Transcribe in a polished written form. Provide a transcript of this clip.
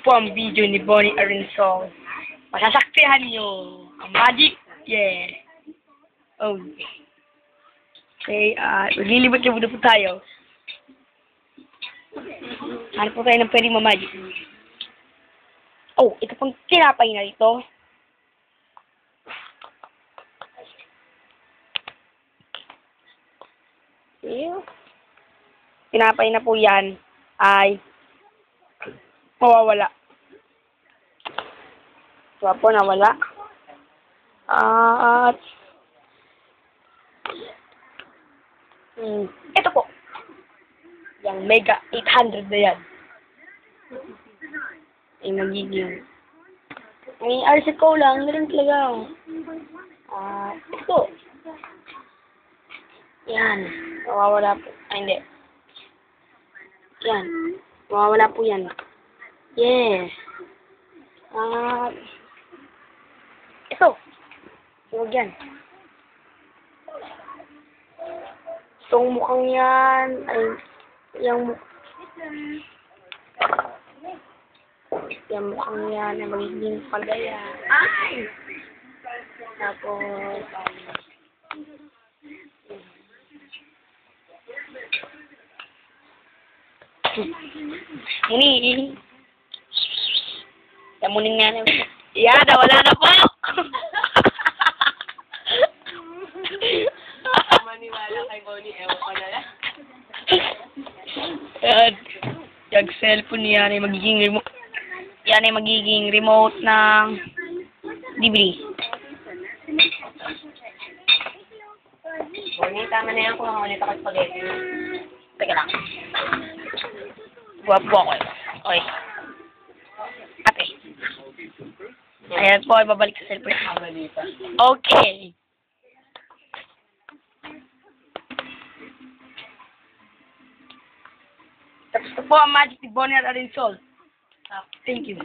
po ang video ni Bonnie Arinsong. Masasaktihan niyo ang magic. Yeah. Oh. Okay, maglilibot na muna po tayo. Ano po tayo ng pwedeng mamagic? Oh, ito pong tinapay na dito. Yeah. Tinapay na po yan ay mawawala. Diba po, nawala. At ito po. Yung Mega 800 na yan. Ay magiging may RC ko lang. Meron talaga. Ito. Yan. Mawawala po. Ay, hindi. Yan. Mawawala po yan. Yes. Ito. Huwag yan. Itong mukhang yan. Ay, yung mukhang yan na magiging palaya. Ay! Tapos, muni. Yamunin nga na. Yan, wala na po! Maniwala kay Bonnie, ewan ko na lang. Yan. Yung cellphone yan ay magiging remote. Yan ay magiging remote ng DVD. Bonnie, tama na yan kung ulit ako spaghetti. Teka lang. Guwapo ako eh. Okay. Ate. Ayan po, babalik sa cellphone. Okay. Tapos na po ang magic ni Bonnie Arinsong. Thank you.